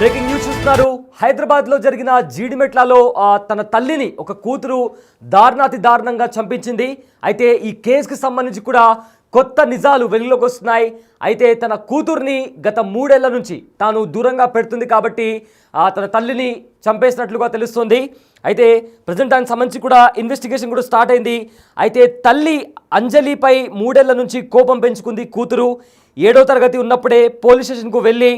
Breaking news చూస్తున్నారు. హైదరాబాద్లో జరిగిన జీడిమెట్లలో తన తల్లిని ఒక కూతురు దారుణాతి దారుణంగా చంపించింది. అయితే ఈ కేసుకి సంబంధించి కూడా కొత్త నిజాలు వెలుగులోకి వస్తున్నాయి. అయితే తన కూతుర్ని గత 3 ఏళ్ల నుంచి తాను దూరంగా పెడుతుంది కాబట్టి తన తల్లిని చంపేసినట్లుగా తెలుస్తుంది. అయితే ప్రజెంట్ దానికి సంబంధించి కూడా ఇన్వెస్టిగేషన్ కూడా స్టార్ట్ అయింది. అయితే తల్లి అంజలిపై 3 ఏళ్ల నుంచి కోపం పెంచుకుంది కూతురు. 7వ తరగతి ఉన్నప్పుడే పోలీస్ స్టేషన్కు వెళ్ళి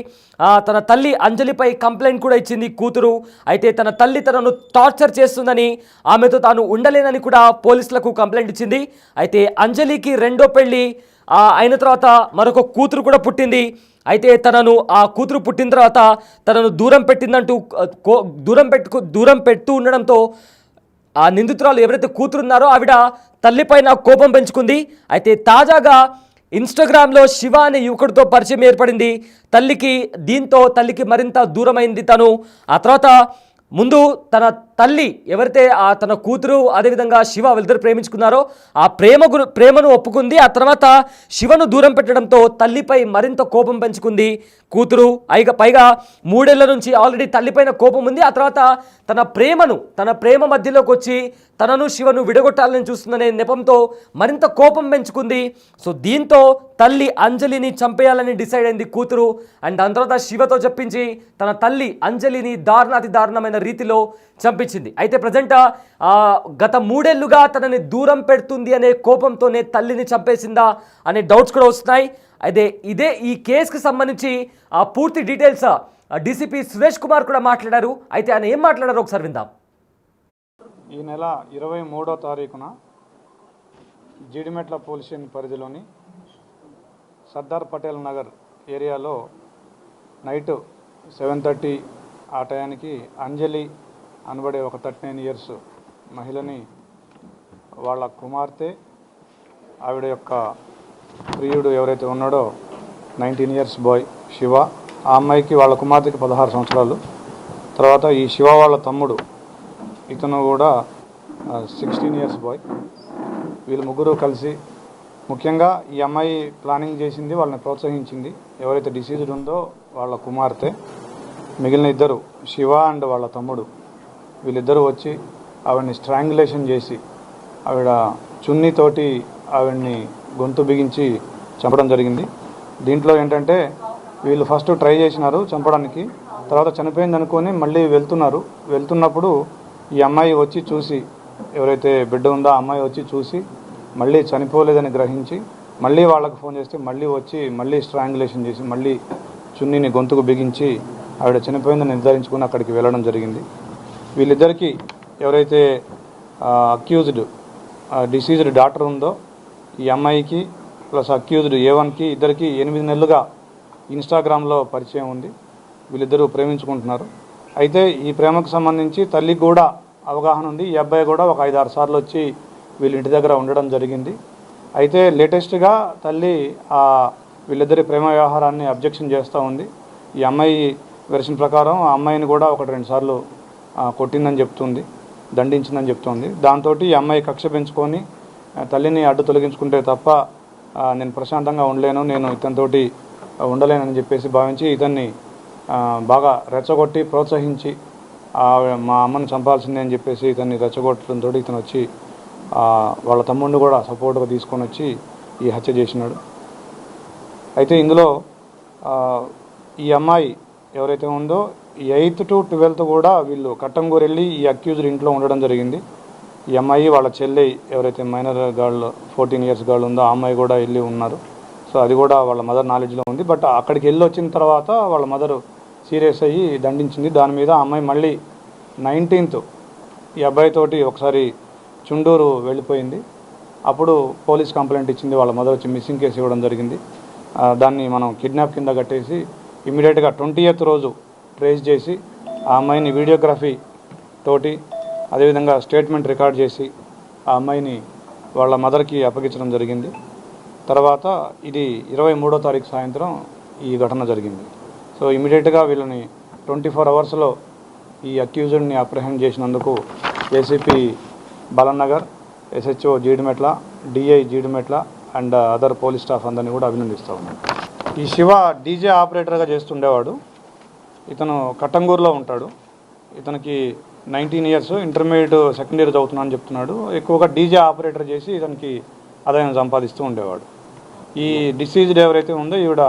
తన తల్లి అంజలిపై కంప్లైంట్ కూడా ఇచ్చింది కూతురు. అయితే తన తల్లి తనను టార్చర్ చేస్తుందని, ఆమెతో తాను ఉండలేనని కూడా పోలీసులకు కంప్లైంట్ ఇచ్చింది. అయితే అంజలికి 2వ పెళ్ళి అయిన తర్వాత మరొక కూతురు కూడా పుట్టింది. అయితే తనను ఆ కూతురు పుట్టిన తర్వాత తనను దూరం పెట్టిందంటూ దూరం పెడుతూ ఉండడంతో ఆ నిందితురాలు ఎవరైతే కూతురున్నారో ఆవిడ తల్లిపైన కోపం పెంచుకుంది. అయితే తాజాగా ఇన్స్టాగ్రామ్లో శివ అనే యువకుడితో పరిచయం ఏర్పడింది దీంతో తల్లికి మరింత దూరమైంది తను. ఆ తర్వాత ముందు తన తల్లి ఎవరైతే తన కూతురు అదేవిధంగా శివ వీళ్ళిద్దరు ప్రేమించుకున్నారో ఆ ప్రేమను ఒప్పుకుంది. ఆ తర్వాత శివను దూరం పెట్టడంతో తల్లిపై మరింత కోపం పెంచుకుంది కూతురు. పైగా 3 ఏళ్ల నుంచి ఆల్రెడీ తల్లిపైన కోపం ఉంది. ఆ తర్వాత తన ప్రేమ మధ్యలోకి వచ్చి తనను శివను విడగొట్టాలని చూస్తుందనే నెపంతో మరింత కోపం పెంచుకుంది. సో దీంతో తల్లి అంజలిని చంపేయాలని డిసైడ్ అయింది కూతురు. అండ్ దాని తర్వాత శివతో చెప్పించి తన తల్లి అంజలిని దారుణాతి దారుణమైన రీతిలో చంపించింది. అయితే ప్రజెంట్ గత 3 ఏళ్లుగా తనని దూరం పెడుతుంది అనే కోపంతోనే తల్లిని చంపేసిందా అనే డౌట్స్ కూడా వస్తున్నాయి. అయితే ఈ కేసుకి సంబంధించి పూర్తి డీటెయిల్స్ డీసీపీ సురేష్ కుమార్ కూడా మాట్లాడారు. అయితే ఆయన ఏం మాట్లాడారో ఒకసారి విందాం. ఈ నెల 23వ తారీఖున జీడిమెట్ల పోలీస్ స్టేషన్ పరిధిలోని సర్దార్ పటేల్ నగర్ ఏరియాలో నైట్ 7:30 ఆ టయానికి అంజలి అనబడే ఒక 39 ఇయర్స్ మహిళని వాళ్ళ కుమార్తె, ఆవిడ యొక్క ప్రియుడు ఎవరైతే ఉన్నాడో 19 ఇయర్స్ బాయ్ శివ, ఆ అమ్మాయికి వాళ్ళ కుమార్తెకి 16 సంవత్సరాలు. తర్వాత ఈ శివ వాళ్ళ తమ్ముడు ఇతను కూడా 16 ఇయర్స్ బాయ్. వీళ్ళు ముగ్గురు కలిసి ముఖ్యంగా ఈ అమ్మాయి ప్లానింగ్ చేసింది, వాళ్ళని ప్రోత్సహించింది ఎవరైతే డిసీజ్డ్ ఉందో వాళ్ళ కుమార్తె. మిగిలిన ఇద్దరు శివ అండ్ వాళ్ళ తమ్ముడు వీళ్ళిద్దరూ వచ్చి ఆవిడని స్ట్రాంగులేషన్ చేసి ఆవిడ చున్నీతోటి ఆవిడ్ని గొంతు బిగించి చంపడం జరిగింది. దీంట్లో ఏంటంటే వీళ్ళు ఫస్ట్ ట్రై చేసినారు చంపడానికి, తర్వాత చనిపోయింది అనుకొని మళ్ళీ వెళ్తున్నప్పుడు ఈ అమ్మాయి వచ్చి చూసి, ఎవరైతే బిడ్డ ఉందో ఆ అమ్మాయి వచ్చి చూసి మళ్ళీ చనిపోలేదని గ్రహించి మళ్ళీ వాళ్ళకు ఫోన్ చేస్తే మళ్ళీ వచ్చి మళ్ళీ స్ట్రాంగులేషన్ చేసి మళ్ళీ చున్నీని గొంతుకు బిగించి ఆవిడ చనిపోయిందని నిర్ధారించుకుని అక్కడికి వెళ్ళడం జరిగింది. వీళ్ళిద్దరికీ ఎవరైతే అక్యూజ్డ్ డిసీజ్డ్ డాక్టర్ ఉందో ఈ అమ్మాయికి ప్లస్ అక్యూజ్డ్ A1కి ఇద్దరికి 8 నెలలుగా ఇన్స్టాగ్రామ్లో పరిచయం ఉంది. వీళ్ళిద్దరూ ప్రేమించుకుంటున్నారు. అయితే ఈ ప్రేమకు సంబంధించి తల్లికి కూడా అవగాహన ఉంది. ఈ అబ్బాయి కూడా ఒక 5-6 సార్లు వచ్చి వీళ్ళ ఇంటి దగ్గర ఉండడం జరిగింది. అయితే లేటెస్ట్గా తల్లి వీళ్ళిద్దరి ప్రేమ వ్యవహారాన్ని అబ్జెక్షన్ చేస్తూ ఉంది. ఈ అమ్మాయి వెర్షన్ ప్రకారం ఆ అమ్మాయిని కూడా 1-2 సార్లు కొట్టిందని చెప్తుంది, దండించిందని చెప్తుంది. దాంతో ఈ అమ్మాయి కక్ష పెంచుకొని తల్లిని అడ్డు తొలగించుకుంటే తప్ప నేను ప్రశాంతంగా ఉండలేను, నేను ఇతనితోటి ఉండలేనని చెప్పేసి భావించి ఇతన్ని బాగా రెచ్చగొట్టి ప్రోత్సహించి మా అమ్మని చంపాల్సిందే అని చెప్పేసి ఇతన్ని రెచ్చగొట్టడంతో ఇతను వచ్చి వాళ్ళ తమ్ముడిని కూడా సపోర్ట్గా తీసుకొని వచ్చి ఈ హత్య చేసినాడు. అయితే ఇందులో ఈ అమ్మాయి ఎవరైతే ఉందో 8th to 12th కూడా వీళ్ళు కట్టంగూరు వెళ్ళి ఈ అక్యూజ్డ్ ఇంట్లో ఉండడం జరిగింది. ఈ అమ్మాయి వాళ్ళ చెల్లి ఎవరైతే మైనర్ గర్ల్ 14 ఇయర్స్ గర్ల్ ఉందో ఆ అమ్మాయి కూడా వెళ్ళి ఉన్నారు. సో అది కూడా వాళ్ళ మదర్ నాలెడ్జ్లో ఉంది. బట్ అక్కడికి వెళ్ళి వచ్చిన తర్వాత వాళ్ళ మదర్ సీరియస్ అయ్యి దండించింది. దాని మీద ఆ అమ్మాయి మళ్ళీ 19th ఈ అబ్బాయితోటి ఒకసారి చుండూరు వెళ్ళిపోయింది. అప్పుడు పోలీస్ కంప్లైంట్ ఇచ్చింది. వాళ్ళ మదర్ వచ్చి మిస్సింగ్ కేసు ఇవ్వడం జరిగింది. దాన్ని మనం కిడ్నాప్ కింద కట్టేసి ఇమ్మీడియట్గా 20th రోజు ట్రేస్ చేసి ఆ అమ్మాయిని వీడియోగ్రఫీ తోటి అదేవిధంగా స్టేట్మెంట్ రికార్డ్ చేసి ఆ అమ్మాయిని వాళ్ళ మదర్కి అప్పగించడం జరిగింది. తర్వాత ఇది 23వ తారీఖు సాయంత్రం ఈ ఘటన జరిగింది. సో ఇమ్మీడియట్గా వీళ్ళని 24 అవర్స్లో ఈ అక్యూజ్డ్ని అప్రహెండ్ చేసినందుకు ACP Balanagar, SHO Jeedimetla, DI Jeedimetla and other police staff అందరినీ కూడా అభినందిస్తూ ఉన్నాను. ఈ శివ డీజే ఆపరేటర్గా చేస్తుండేవాడు. ఇతను కట్టంగూరులో ఉంటాడు. ఇతనికి 19 ఇయర్స్, ఇంటర్మీడియట్ సెకండ్ ఇయర్ చదువుతున్నా అని చెప్తున్నాడు. ఎక్కువగా డీజే ఆపరేటర్ చేసి ఇతనికి ఆదాయం సంపాదిస్తూ ఉండేవాడు. ఈ డిసీజ్డ్ ఎవరైతే ఉందో ఈవిడ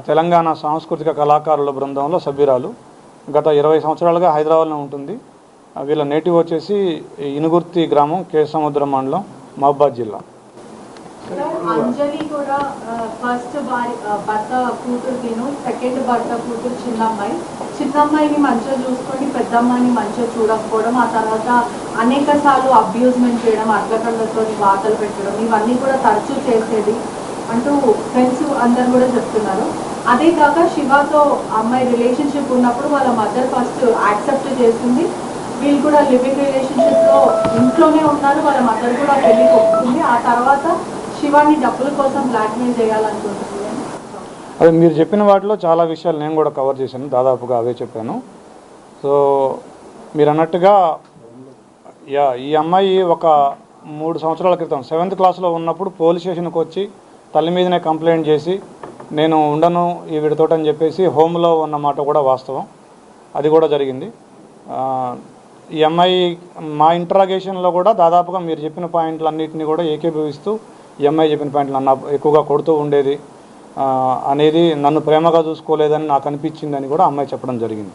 తెలంగాణ సాంస్కృతిక కళాకారుల బృందంలో సభ్యురాలు. గత 20 సంవత్సరాలుగా హైదరాబాద్లో ఉంటుంది. వీళ్ళ నేటివ్ వచ్చేసి ఇనుగుర్తి గ్రామం, కేసముద్రం మండలం, మహబాద్ జిల్లా. అంజలి కూడా ఫస్ట్ భర్త కూతురు తిను, సెకండ్ భర్త కూతురు చిన్నమ్మాయిని మంచిగా చూసుకొని పెద్దమ్మాయిని మంచిగా చూడకపోవడం, ఆ తర్వాత అనేక సార్లు అబ్యూజ్మెంట్ చేయడం, అడ్లకళ్ళతో వార్తలు పెట్టడం, ఇవన్నీ కూడా తరచూ చేసేది అంటూ ఫ్రెండ్స్ అందరు కూడా చెప్తున్నారు. అదే కాక శివతో అమ్మాయి రిలేషన్షిప్ ఉన్నప్పుడు వాళ్ళ మదర్ ఫస్ట్ యాక్సెప్ట్ చేస్తుంది. వీళ్ళు కూడా లివింగ్ రిలేషన్షిప్లో ఇంట్లోనే ఉన్నారు. వాళ్ళ మదర్ కూడా పెళ్లి ఒప్పుకుంది. ఆ తర్వాత శివాని డబ్బుల కోసం బ్లాక్మెయిల్ చేయాలనుకుంటుంది. అదే మీరు చెప్పిన వాటిలో చాలా విషయాలు నేను కూడా కవర్ చేశాను, దాదాపుగా అవే చెప్పాను. సో మీరు అన్నట్టుగా ఈ అమ్మాయి ఒక 3 సంవత్సరాల క్రితం 7th క్లాస్లో ఉన్నప్పుడు పోలీస్ స్టేషన్కి వచ్చి తల్లి మీదనే కంప్లైంట్ చేసి నేను ఉండను ఈ వీడితోటి అని చెప్పేసి హోమ్లో ఉన్న మాట కూడా వాస్తవం. అది కూడా జరిగింది. ఈ అమ్మాయి మా ఇంట్రాగేషన్లో కూడా దాదాపుగా మీరు చెప్పిన పాయింట్లన్నింటినీ కూడా ఏకీభవిస్తూ ఈ అమ్మాయి చెప్పిన పాయింట్లు నన్ను ఎక్కువగా కొడుతూ ఉండేది అనేది, నన్ను ప్రేమగా చూసుకోలేదని నాకు అనిపించింది అని కూడా అమ్మాయి చెప్పడం జరిగింది.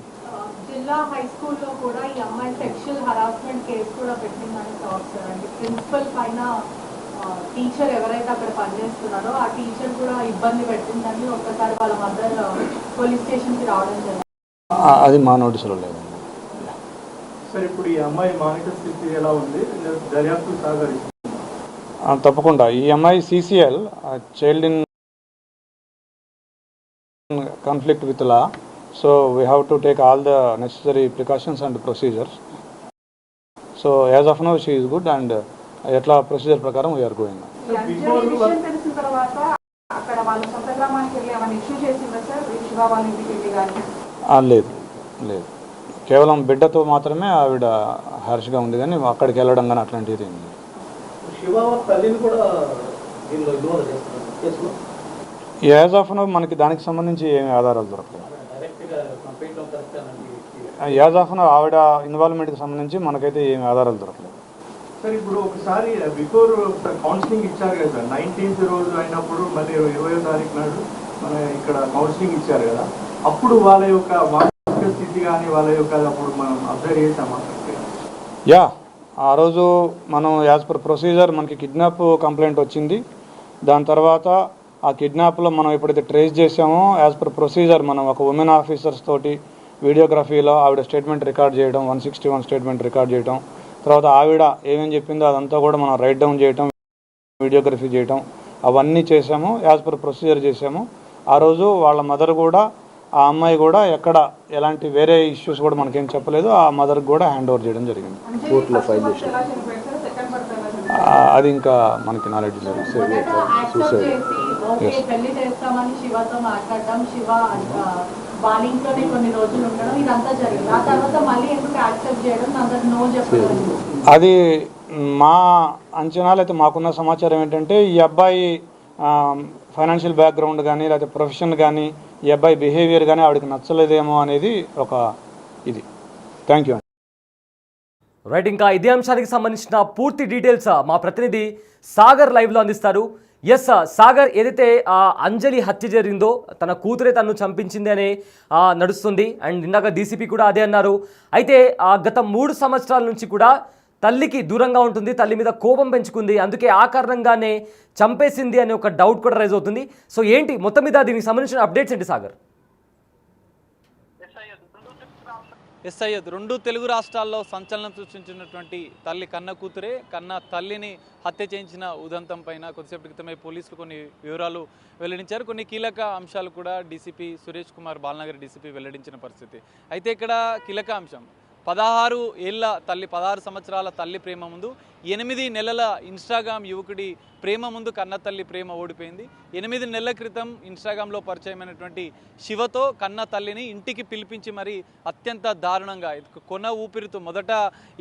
జిల్లా హై స్కూల్లో కూడా ఈ అమ్మాయి సెక్షువల్ హరాస్మెంట్ కేసు కూడా పెట్టిందని టాక్స్ అండి. ప్రిన్సిపల్ పైన టీచర్ ఎవరైతే అక్కడ పనిచేస్తున్నారో ఆ టీచర్ కూడా ఇబ్బంది పెట్టిందని ఒక్కసారి వాళ్ళ మదర్ పోలీస్ స్టేషన్కి రావడం జరిగింది. అది మా నోటీసులో లేదు సార్. ఇప్పుడు ఈ అమ్మాయి మానసిక స్థితి ఎలా ఉంది, దర్యాప్తు సాగరిస్తుంది? తప్పకుండా. ఈ అమ్మాయి CCL, child in conflict with law, so we have to take all the necessary precautions and procedures. So as of now she is good and etla procedure prakaram we are going. తెలిసిన తర్వాత అక్కడ వాళ్ళ సొంత గ్రామానికి వెళ్ళి ఏమైనా issue చేసిందా sir Shiva వాళ్ళ ఇంటికి వెళ్ళి కానీ? లేదు లేదు, కేవలం బిడ్డతో మాత్రమే ఆవిడ హార్ష్గా ఉంది, కానీ అక్కడికి వెళ్ళడం కానీ అట్లాంటిది ఏం లేదు. యాజ్ ఆఫ్ నో మనకి దానికి సంబంధించి ఏమి ఆధారాలు దొరకలేదు. యాజ్ ఆఫ్ నో ఆవిడ ఇన్వాల్వ్మెంట్కి సంబంధించి మనకైతే ఏమి ఆధారాలు దొరకలేదు. సార్ ఇప్పుడు ఒకసారి బిఫోర్ కౌన్సిలింగ్ ఇచ్చారు కదా సార్, 19th రోజు అయినప్పుడు మళ్ళీ 20వ తారీఖు నాడు మన ఇక్కడ కౌన్సిలింగ్ ఇచ్చారు కదా, అప్పుడు వాళ్ళ యొక్క మానసిక స్థితి కానీ వాళ్ళ యొక్క అప్పుడు మనం అబ్జర్వ్ చేసామా? యా, ఆ రోజు మనం యాజ్ పర్ ప్రొసీజర్ మనకి కిడ్నాప్ కంప్లైంట్ వచ్చింది. దాని తర్వాత ఆ కిడ్నాప్లో మనం ఎప్పుడైతే ట్రేస్ చేసామో యాజ్ పర్ ప్రొసీజర్ మనం ఒక ఉమెన్ ఆఫీసర్స్ తోటి వీడియోగ్రఫీలో ఆవిడ స్టేట్మెంట్ రికార్డ్ చేయడం, 161 స్టేట్మెంట్ రికార్డ్ చేయడం, తర్వాత ఆవిడ ఏమేమి చెప్పిందో అదంతా కూడా మనం రైట్ డౌన్ చేయటం, వీడియోగ్రఫీ చేయటం, అవన్నీ చేసాము. యాజ్ పర్ ప్రొసీజర్ చేసాము. ఆ రోజు వాళ్ళ మదర్ కూడా, ఆ అమ్మాయి కూడా ఎక్కడ ఎలాంటి వేరే ఇష్యూస్ కూడా మనకేం చెప్పలేదు. ఆ మదర్కి కూడా హ్యాండ్ ఓవర్ చేయడం జరిగింది. కోర్టులో ఫైల్ చేసి అది ఇంకా మనకి నాలెడ్జ్ లేదు. పెళ్లి చేస్తామని శివతో మాట్లాడటం, శివ వాళ్ళ ఇంట్లోనే కొన్ని రోజులు ఉండడం, ఇదంతా జరిగింది. ఆ తర్వాత మళ్ళీ ఎందుకు యాక్సెప్ట్ చేయడం, అందరు నో చెప్పడం? అది మా అంచనాలు అయితే మాకున్న సమాచారం ఏంటంటే ఈ అబ్బాయి ఫైనాన్షియల్ బ్యాక్గ్రౌండ్ కానీ లేకపోతే ప్రొఫెషన్ కానీ ఈ అబ్బాయి బిహేవియర్ కానీ ఆవిడకి నచ్చలేదేమో అనేది ఒక ఇది. Thank you. రైట్, ఇంకా ఇదే అంశానికి సంబంధించిన పూర్తి డీటెయిల్స్ మా ప్రతినిధి సాగర్ లైవ్లో అందిస్తారు. ఎస్ సాగర్, ఏదైతే అంజలి హత్య జరిగిందో తన కూతురే తనను చంపించింది అనే నడుస్తుంది. అండ్ ఇందాక డీసీపీ కూడా అదే అన్నారు. అయితే గత 3 సంవత్సరాల నుంచి కూడా తల్లికి దూరంగా ఉంటుంది, తల్లి మీద కోపం పెంచుకుంది, అందుకే ఆ కారణంగానే చంపేసింది అనే ఒక డౌట్ కూడా రైజ్ అవుతుంది. సో ఏంటి మొత్తం మీద దీనికి సంబంధించిన అప్డేట్స్ ఏంటి సాగర్? సయ్యద్, 2 తెలుగు రాష్ట్రాల్లో సంచలనం సృష్టించినటువంటి తల్లి కన్న కూతురే కన్న తల్లిని హత్య చేయించిన ఉదంతం పైన కొద్దిసేపటి క్రితమే పోలీసులు కొన్ని వివరాలు వెల్లడించారు. కొన్ని కీలక అంశాలు కూడా డీసీపీ సురేష్ కుమార్ బాలనగర్ డీసీపీ వెల్లడించిన పరిస్థితి. అయితే ఇక్కడ కీలక అంశం 16 ఏళ్ల తల్లి, 16 సంవత్సరాల తల్లి ప్రేమ ముందు 8 నెలల ఇన్స్టాగ్రామ్ యువకుడి ప్రేమ ముందు కన్న తల్లి ప్రేమ ఓడిపోయింది. 8 నెలల క్రితం ఇన్స్టాగ్రామ్లో పరిచయమైనటువంటి శివతో కన్న తల్లిని ఇంటికి పిలిపించి మరి అత్యంత దారుణంగా కొన ఊపిరితో మొదట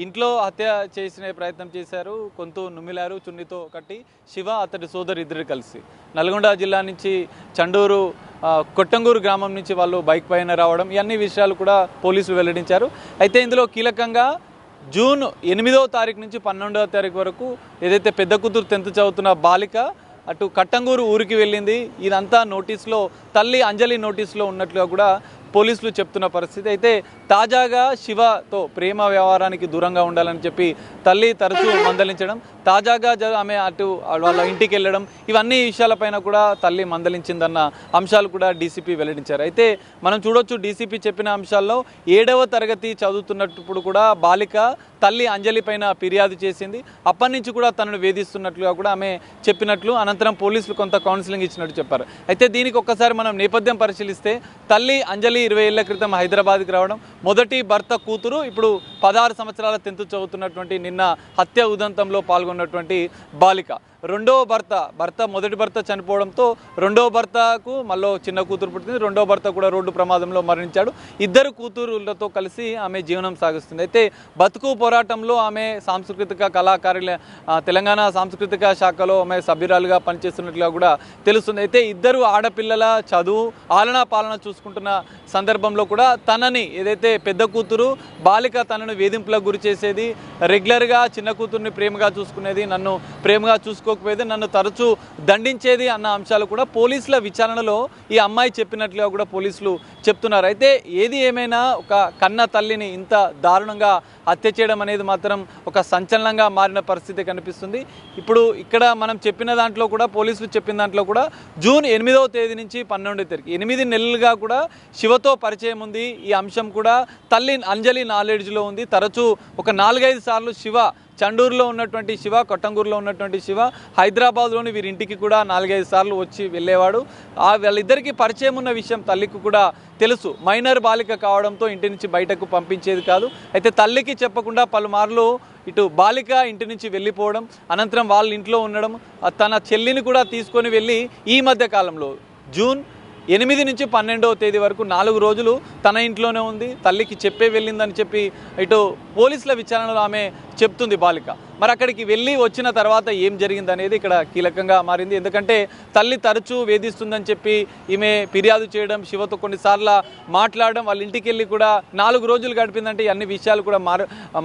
ఇంట్లో హత్య చేసిన ప్రయత్నం చేశారు. కొంత నుమిలారు, చున్నితో కట్టి శివ అతడి సోదరు ఇద్దరు కలిసి. నల్గొండ జిల్లా నుంచి చండూరు కొట్టంగూరు గ్రామం నుంచి వాళ్ళు బైక్ పైన రావడం, ఇవన్నీ విషయాలు కూడా పోలీసులు వెల్లడించారు. అయితే ఇందులో కీలకంగా జూన్ 8వ తారీఖు నుంచి 12వ తారీఖు వరకు ఏదైతే పెద్ద కూతురు 10th చదువుతున్న బాలిక అటు కట్టంగూరు ఊరికి వెళ్ళింది. ఇదంతా నోటీస్లో తల్లి అంజలి నోటీస్లో ఉన్నట్లుగా కూడా పోలీసులు చెప్తున్న పరిస్థితి. అయితే తాజాగా శివతో ప్రేమ వ్యవహారానికి దూరంగా ఉండాలని చెప్పి తల్లి తరచూ మందలించడం, తాజాగా ఆమె అటు వాళ్ళ ఇంటికి వెళ్ళడం, ఇవన్నీ విషయాలపైన కూడా తల్లి మందలించిందన్న అంశాలు కూడా డీసీపీ వెల్లడించారు. అయితే మనం చూడొచ్చు డీసీపీ చెప్పిన అంశాల్లో 7వ తరగతి చదువుతున్నప్పుడు కూడా బాలిక తల్లి అంజలి పైన ఫిర్యాదు చేసింది. అప్పటి నుంచి కూడా తనను వేధిస్తున్నట్లుగా కూడా ఆమె చెప్పినట్లు, అనంతరం పోలీసులు కొంత కౌన్సిలింగ్ ఇచ్చినట్టు చెప్పారు. అయితే దీనికి ఒక్కసారి మనం నేపథ్యం పరిశీలిస్తే తల్లి అంజలి 20 ఏళ్ల క్రితం హైదరాబాద్కి రావడం, మొదటి భర్త కూతురు ఇప్పుడు 16 సంవత్సరాల 10th చదువుతున్నటువంటి నిన్న హత్య ఉదంతంలో పాల్గొన్నటువంటి బాలిక. రెండవ భర్త మొదటి భర్త చనిపోవడంతో రెండవ భర్తకు మళ్ళీ చిన్న కూతురు పుట్టింది. రెండవ భర్త కూడా రోడ్డు ప్రమాదంలో మరణించాడు. ఇద్దరు కూతురులతో కలిసి ఆమె జీవనం సాగిస్తుంది. అయితే బతుకు పోరాటంలో ఆమె సాంస్కృతిక కళాకారుల తెలంగాణ సాంస్కృతిక శాఖలో ఆమె సభ్యురాలుగా పనిచేస్తున్నట్లుగా కూడా తెలుస్తుంది. అయితే ఇద్దరు ఆడపిల్లల చదువు ఆలనా పాలన చూసుకుంటున్న సందర్భంలో కూడా తనని ఏదైతే పెద్ద కూతురు బాలిక తనను వేధింపులకు గురి చేసేది, రెగ్యులర్గా చిన్న కూతుర్ని ప్రేమగా చూసుకునేది, నన్ను ప్రేమగా చూసుకోకపోయేది, నన్ను తరచూ దండించేది అన్న అంశాలు కూడా పోలీసుల విచారణలో ఈ అమ్మాయి చెప్పినట్లుగా కూడా పోలీసులు చెప్తున్నారు. అయితే ఏది ఏమైనా ఒక కన్న తల్లిని ఇంత దారుణంగా హత్య చేయడం అనేది మాత్రం ఒక సంచలనంగా మారిన పరిస్థితి కనిపిస్తుంది. ఇప్పుడు ఇక్కడ మనం చెప్పిన దాంట్లో కూడా పోలీసులు చెప్పిన దాంట్లో కూడా జూన్ 8వ తేదీ నుంచి 12వ తేదీకి 8 నెలలుగా కూడా శివతో పరిచయం ఉంది. ఈ అంశం కూడా తల్లి అంజలి నాలెడ్జ్లో ఉంది. తరచూ ఒక 4-5 సార్లు శివ చండూరులో ఉన్నటువంటి శివ, కొట్టంగూరులో ఉన్నటువంటి శివ హైదరాబాద్లోని వీరింటికి కూడా 4-5 సార్లు వచ్చి వెళ్ళేవాడు. వాళ్ళిద్దరికీ పరిచయం ఉన్న విషయం తల్లికి కూడా తెలుసు. మైనర్ బాలిక కావడంతో ఇంటి నుంచి బయటకు పంపించేది కాదు. అయితే తల్లికి చెప్పకుండా పలుమార్లు ఇటు బాలిక ఇంటి నుంచి వెళ్ళిపోవడం, అనంతరం వాళ్ళ ఇంట్లో ఉండడం, తన చెల్లిని కూడా తీసుకొని వెళ్ళి ఈ మధ్య కాలంలో జూన్ 8 నుంచి 12వ తేదీ వరకు 4 రోజులు తన ఇంట్లోనే ఉంది. తల్లికి చెప్పే వెళ్ళిందని చెప్పి ఇటు పోలీసుల విచారణలో ఆమె చెప్తుంది బాలిక. మరి అక్కడికి వెళ్ళి వచ్చిన తర్వాత ఏం జరిగింది అనేది ఇక్కడ కీలకంగా మారింది. ఎందుకంటే తల్లి తరచూ వేధిస్తుందని చెప్పి ఈమె ఫిర్యాదు చేయడం, శివతో కొన్నిసార్లు మాట్లాడడం, వాళ్ళ ఇంటికి వెళ్ళి కూడా 4 రోజులు గడిపిందంటే అన్ని విషయాలు కూడా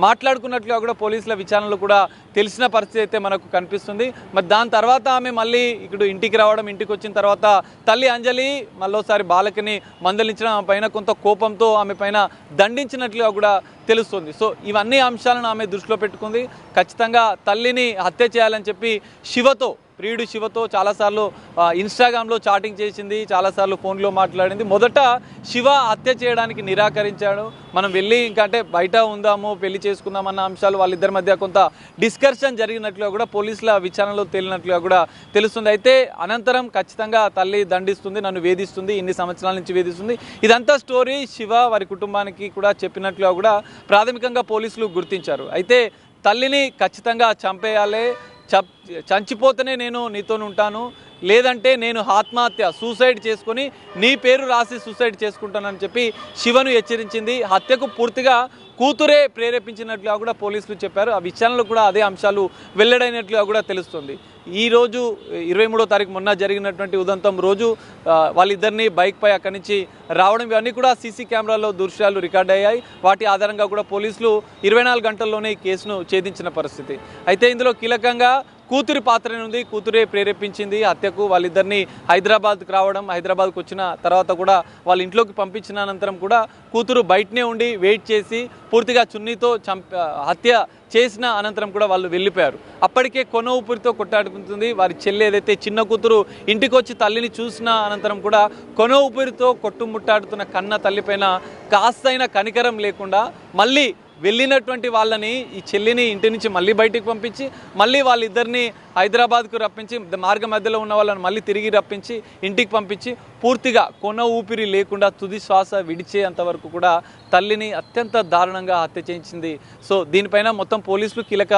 మాట్లాడుకున్నట్లుగా కూడా పోలీసుల విచారణలో కూడా తెలిసిన పరిస్థితి అయితే మనకు కనిపిస్తుంది. మరి దాని తర్వాత ఆమె మళ్ళీ ఇక్కడ ఇంటికి రావడం, ఇంటికి వచ్చిన తర్వాత తల్లి అంజలి మళ్ళోసారి బాలికని మందలించడం, ఆమె పైన కొంత కోపంతో ఆమె పైన దండించినట్లుగా కూడా తెలుస్తుంది. సో ఇవన్నీ అంశాలను ఆమె దృష్టిలో పెట్టుకుంది. ఖచ్చితంగా తల్లిని హత్య చేయాలని చెప్పి ప్రియుడు శివతో చాలాసార్లు ఇన్స్టాగ్రామ్లో చాటింగ్ చేసింది, చాలాసార్లు ఫోన్లో మాట్లాడింది. మొదట శివ హత్య చేయడానికి నిరాకరించాడు. మనం వెళ్ళి ఇంకా అంటే బయట ఉందాము, పెళ్లి చేసుకుందామన్న అంశాలు వాళ్ళిద్దరి మధ్య కొంత డిస్కషన్ జరిగినట్లుగా కూడా పోలీసుల విచారణలో తేలినట్లుగా కూడా తెలుస్తుంది. అయితే అనంతరం ఖచ్చితంగా తల్లి దండిస్తుంది, నన్ను వేధిస్తుంది, ఇన్ని సంవత్సరాల నుంచి వేధిస్తుంది. ఇదంతా స్టోరీ శివ వారి కుటుంబానికి కూడా చెప్పినట్లుగా కూడా ప్రాథమికంగా పోలీసులు గుర్తించారు. అయితే తల్లిని ఖచ్చితంగా చంపేయాలి, చంచిపోతేనే నేను నీతో ఉంటాను, లేదంటే నేను ఆత్మహత్య సూసైడ్ చేసుకొని నీ పేరు రాసి సూసైడ్ చేసుకుంటానని చెప్పి శివను హెచ్చరించింది. హత్యకు పూర్తిగా కూతురే ప్రేరేపించినట్లుగా కూడా పోలీసులు చెప్పారు. ఆ విచారణలో కూడా అదే అంశాలు వెల్లడైనట్లుగా కూడా తెలుస్తుంది. ఈరోజు 23వ తారీఖు మొన్న జరిగినటువంటి ఉదంతం రోజు వాళ్ళిద్దరిని బైక్పై అక్కడి నుంచి రావడం, ఇవన్నీ కూడా సీసీ కెమెరాలో దృశ్యాలు రికార్డ్ అయ్యాయి. వాటి ఆధారంగా కూడా పోలీసులు 24 గంటల్లోనే ఈ కేసును ఛేదించిన పరిస్థితి. అయితే ఇందులో కీలకంగా కూతురి పాత్రనే ఉంది. కూతురే ప్రేరేపించింది హత్యకు. వాళ్ళిద్దరిని హైదరాబాద్కి రావడం, హైదరాబాద్కి వచ్చిన తర్వాత కూడా వాళ్ళ ఇంట్లోకి పంపించిన అనంతరం కూడా కూతురు బయటనే ఉండి వెయిట్ చేసి పూర్తిగా చున్నీతో హత్య చేసిన అనంతరం కూడా వాళ్ళు వెళ్ళిపోయారు. అప్పటికే కొన ఊపిరితో కొట్టాడుతుంది వారి చెల్లి. ఏదైతే చిన్న కూతురు ఇంటికి వచ్చి తల్లిని చూసిన అనంతరం కూడా కొన ఊపిరితో కొట్టుముట్టాడుతున్న కన్న తల్లిపైన కాస్తైనా కనికరం లేకుండా మళ్ళీ వెళ్ళినటువంటి వాళ్ళని, ఈ చెల్లిని ఇంటి నుంచి మళ్ళీ బయటికి పంపించి మళ్ళీ వాళ్ళిద్దరిని హైదరాబాద్కు రప్పించి మార్గ మధ్యలో ఉన్న వాళ్ళని మళ్ళీ తిరిగి రప్పించి ఇంటికి పంపించి పూర్తిగా కొన ఊపిరి లేకుండా తుది శ్వాస విడిచేంతవరకు కూడా తల్లిని అత్యంత దారుణంగా హత్య చేయించింది. సో దీనిపైన మొత్తం పోలీసులు కీలక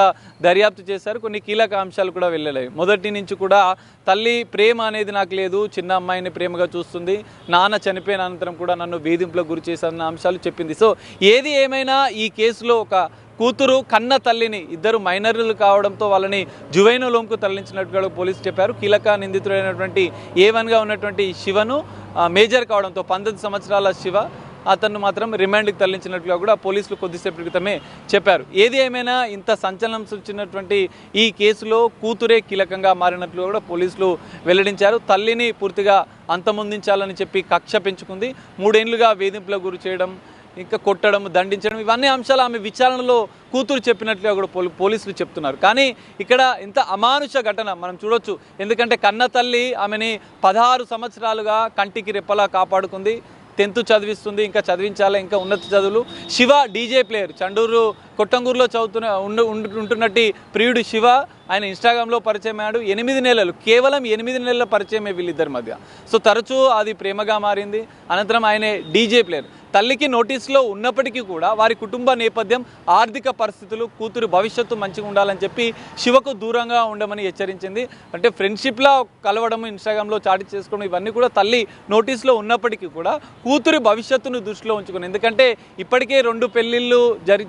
దర్యాప్తు చేశారు. కొన్ని కీలక అంశాలు కూడా వెళ్ళలేవు. మొదటి నుంచి కూడా తల్లి ప్రేమ అనేది నాకు లేదు, చిన్న అమ్మాయిని ప్రేమగా చూస్తుంది, నాన్న చనిపోయిన అనంతరం కూడా నన్ను వేధింపులకు గురి చేశారన్న అంశాలు చెప్పింది. సో ఏది ఏమైనా ఈ కేసులో ఒక కూతురు కన్న తల్లిని ఇద్దరు మైనర్లు కావడంతో వాళ్ళని జువైనల్ హోమ్కు తరలించినట్టుగా పోలీసు చెప్పారు. కీలక నిందితుడైనటువంటి A1గా ఉన్నటువంటి శివను మేజర్ కావడంతో 19 సంవత్సరాల శివ అతను మాత్రం రిమాండ్కి తరలించినట్టుగా కూడా పోలీసులు కొద్దిసేపటి క్రితమే చెప్పారు. ఏది ఏమైనా ఇంత సంచలనం సృష్టించినటువంటి ఈ కేసులో కూతురే కీలకంగా మారినట్లుగా కూడా పోలీసులు వెల్లడించారు. తల్లిని పూర్తిగా అంతమొందించాలని చెప్పి కక్ష పెంచుకుంది. 3 ఏళ్లుగా వేధింపులకు గురి చేయడం, ఇంకా కొట్టడం, దండించడం, ఇవన్నీ అంశాలు ఆమె విచారణలో కూతురు చెప్పినట్లుగా కూడా పోలీసులు చెప్తున్నారు. కానీ ఇక్కడ ఇంత అమానుష ఘటన మనం చూడొచ్చు. ఎందుకంటే కన్న తల్లి ఆమెని 16 సంవత్సరాలుగా కంటికి రెప్పలా కాపాడుకుంది. 10th చదివిస్తుంది, ఇంకా చదివించాలి, ఇంకా ఉన్నత చదువులు. శివ DJ ప్లేయర్, చండూరు కొట్టంగూరులో ఉంటున్నట్టు ప్రియుడు శివ ఆయన ఇన్స్టాగ్రామ్లో పరిచయం అయ్యాడు. 8 నెలలు, కేవలం 8 నెలల పరిచయమే వీళ్ళిద్దరి మధ్య. సో తరచూ అది ప్రేమగా మారింది. అనంతరం ఆయన DJ ప్లేయర్. తల్లికి నోటీసులో ఉన్నప్పటికీ కూడా వారి కుటుంబ నేపథ్యం, ఆర్థిక పరిస్థితులు, కూతురు భవిష్యత్తు మంచిగా ఉండాలని చెప్పి శివకు దూరంగా ఉండమని హెచ్చరించింది. అంటే ఫ్రెండ్షిప్లా కలవడం, ఇన్స్టాగ్రామ్లో చాటి చేసుకోవడం, ఇవన్నీ కూడా తల్లి నోటీసులో ఉన్నప్పటికీ కూడా కూతురి భవిష్యత్తును దృష్టిలో ఉంచుకుని, ఎందుకంటే ఇప్పటికే 2 పెళ్లిళ్ళు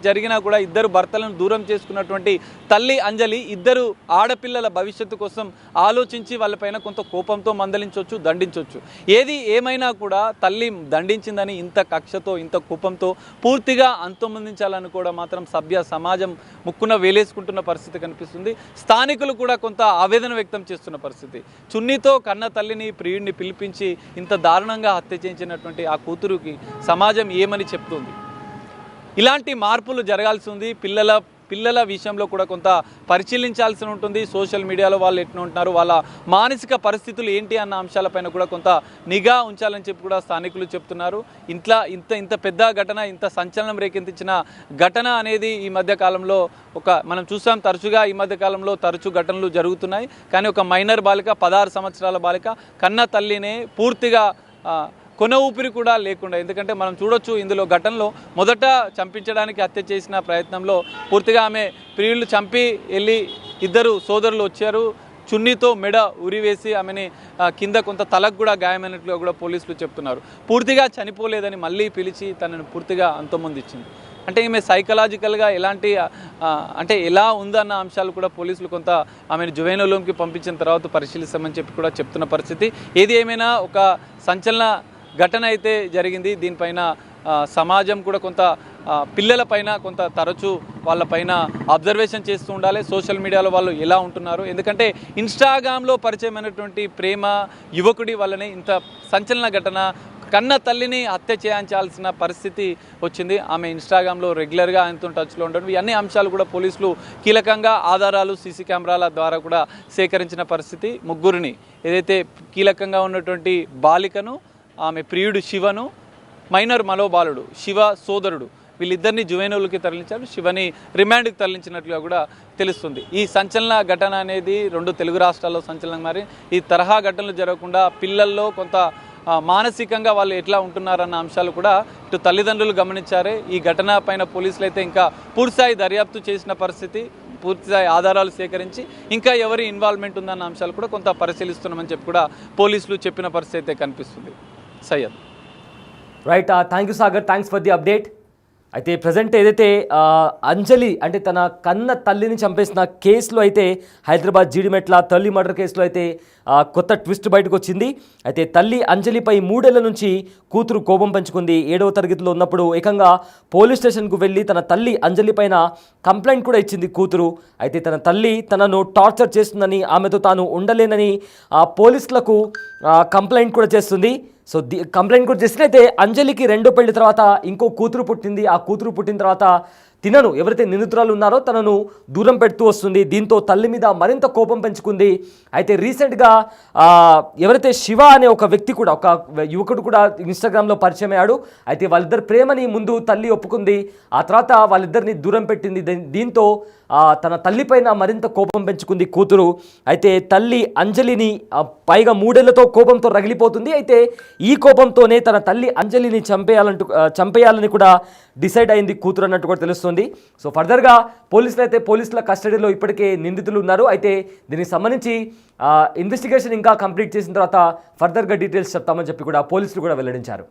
జరిగినా కూడా ఇద్దరు భర్తలను దూరం చేసుకున్నటువంటి తల్లి అంజలి ఇద్దరు ఆడపిల్లల భవిష్యత్తు కోసం ఆలోచించి వాళ్ళపైన కొంత కోపంతో మందలించవచ్చు, దండించవచ్చు. ఏది ఏమైనా కూడా తల్లి దండించిందని ఇంత కక్షతో, ఇంత కోపంతో పూర్తిగా అంతమొందించాలని కూడా మాత్రం సభ్య సమాజం ముక్కున వేలేసుకుంటున్న పరిస్థితి కనిపిస్తుంది. స్థానికులు కూడా కొంత ఆవేదన వ్యక్తం చేస్తున్న పరిస్థితి. చున్నీతో కన్న తల్లిని, ప్రియుడిని పిలిపించి ఇంత దారుణంగా హత్య చేయించినటువంటి ఆ కూతురుకి సమాజం ఏమని చెప్తుంది? ఇలాంటి మార్పులు జరగాల్సి ఉంది. పిల్లల విషయంలో కూడా కొంత పరిశీలించాల్సి ఉంటుంది. సోషల్ మీడియాలో వాళ్ళు ఎట్లా ఉంటున్నారు, వాళ్ళ మానసిక పరిస్థితులు ఏంటి అన్న అంశాలపైన కూడా కొంత నిఘా ఉంచాలని చెప్పి కూడా స్థానికులు చెప్తున్నారు. ఇంత పెద్ద ఘటన, ఇంత సంచలనం రేకెత్తించిన ఘటన అనేది ఈ మధ్య కాలంలో మనం చూసాం. తరచుగా ఈ మధ్య కాలంలో తరచు ఘటనలు జరుగుతున్నాయి. కానీ ఒక మైనర్ బాలిక, 16 సంవత్సరాల బాలిక కన్న తల్లినే పూర్తిగా కొన ఊపిరి కూడా లేకుండా, ఎందుకంటే మనం చూడొచ్చు ఇందులో ఘటనలో మొదట చంపించడానికి హత్య చేసిన ప్రయత్నంలో పూర్తిగా ఆమె ప్రియులు చంపి వెళ్ళి ఇద్దరు సోదరులు వచ్చారు, చున్నీతో మెడ ఉరివేసి ఆమెని కింద కొంత తలకు కూడా గాయమైనట్లుగా కూడా పోలీసులు చెప్తున్నారు. పూర్తిగా చనిపోలేదని మళ్ళీ పిలిచి తనను పూర్తిగా అంతమొందించింది. అంటే ఈమె సైకలాజికల్గా ఎలాంటి అంటే ఎలా ఉందన్న అంశాలు కూడా పోలీసులు కొంత ఆమెను జువైనల్ హోమ్కి పంపించిన తర్వాత పరిశీలిస్తామని చెప్పి కూడా చెప్తున్న పరిస్థితి. ఏది ఏమైనా ఒక సంచలన ఘటన అయితే జరిగింది. దీనిపైన సమాజం కూడా కొంత పిల్లలపైన కొంత తరచూ వాళ్ళపైన అబ్జర్వేషన్ చేస్తూ ఉండాలి. సోషల్ మీడియాలో వాళ్ళు ఎలా ఉంటున్నారు, ఎందుకంటే ఇన్స్టాగ్రామ్లో పరిచయమైనటువంటి ప్రేమ యువకుడి వల్లనే ఇంత సంచలన ఘటన, కన్న తల్లిని హత్య చేయించాల్సిన పరిస్థితి వచ్చింది. ఆమె ఇన్స్టాగ్రామ్లో రెగ్యులర్గా ఆయనతో టచ్లో ఉండడం, ఇవన్నీ అంశాలు కూడా పోలీసులు కీలకంగా ఆధారాలు, సీసీ కెమెరాల ద్వారా కూడా సేకరించిన పరిస్థితి. ముగ్గురిని ఏదైతే కీలకంగా ఉన్నటువంటి బాలికను, ఆమె ప్రియుడు శివను, మైనర్ మనోబాలుడు శివ సోదరుడు, వీళ్ళిద్దరిని జువైనల్కి తరలించారు. శివని రిమాండ్కి తరలించినట్లుగా కూడా తెలుస్తుంది. ఈ సంచలన ఘటన అనేది 2 తెలుగు రాష్ట్రాల్లో సంచలనం మారి, ఈ తరహా ఘటనలు జరగకుండా పిల్లల్లో కొంత మానసికంగా వాళ్ళు ఎట్లా ఉంటున్నారన్న అంశాలు కూడా ఇటు తల్లిదండ్రులు గమనించారే. ఈ ఘటన పైన పోలీసులు అయితే ఇంకా పూర్తిస్థాయి దర్యాప్తు చేసిన పరిస్థితి, పూర్తిస్థాయి ఆధారాలు సేకరించి ఇంకా ఎవరి ఇన్వాల్వ్మెంట్ ఉందన్న అంశాలు కూడా కొంత పరిశీలిస్తున్నామని చెప్పి కూడా పోలీసులు చెప్పిన పరిస్థితి అయితే కనిపిస్తుంది. Syed. Right, thank you Sagar, thanks for the update. అయితే ప్రజెంట్ ఏదైతే అంజలి అంటే తన కన్న తల్లిని చంపేసిన కేసులో అయితే హైదరాబాద్ జీడిమెట్ల తల్లి మర్డర్ కేసులో అయితే కొత్త ట్విస్ట్ బయటకు వచ్చింది. అయితే తల్లి అంజలిపై 3 ఏళ్ల నుంచి కూతురు కోపం పెంచుకుంది. 7వ తరగతిలో ఉన్నప్పుడు ఏకంగా పోలీస్ స్టేషన్కు వెళ్ళి తన తల్లి అంజలి పైన కంప్లైంట్ కూడా ఇచ్చింది కూతురు. అయితే తన తల్లి తనను టార్చర్ చేస్తుందని, ఆమెతో తాను ఉండలేనని పోలీసులకు కంప్లైంట్ కూడా చేస్తుంది. సో కంప్లైంట్ కూడా చేసినైతే అంజలికి 2వ పెళ్లి తర్వాత ఇంకో కూతురు పుట్టింది. ఆ కూతురు పుట్టిన తర్వాత తినను ఎవరైతే నిందితురాలు ఉన్నారో తనను దూరం పెడుతూ వస్తుంది. దీంతో తల్లి మీద మరింత కోపం పెంచుకుంది. అయితే రీసెంట్గా ఎవరైతే శివ అనే ఒక వ్యక్తి కూడా, ఒక యువకుడు కూడా ఇన్స్టాగ్రామ్లో పరిచయం అయ్యాడు. అయితే వాళ్ళిద్దరు ప్రేమని ముందు తల్లి ఒప్పుకుంది, ఆ తర్వాత వాళ్ళిద్దరిని దూరం పెట్టింది. దీంతో తన తల్లిపైన మరింత కోపం పెంచుకుంది కూతురు. అయితే తల్లి అంజలిని పైగా 3 ఏళ్లతో కోపంతో రగిలిపోతుంది. అయితే ఈ కోపంతోనే తన తల్లి అంజలిని చంపేయాలని కూడా డిసైడ్ అయింది కూతురు అన్నట్టు కూడా తెలుస్తుంది. సో ఫర్దర్గా పోలీసుల కస్టడీలో ఇప్పటికే నిందితులు ఉన్నారు. అయితే దీనికి సంబంధించి ఇన్వెస్టిగేషన్ ఇంకా కంప్లీట్ చేసిన తర్వాత ఫర్దర్గా డీటెయిల్స్ చెప్తామని చెప్పి కూడా పోలీసులు కూడా వెల్లడించారు.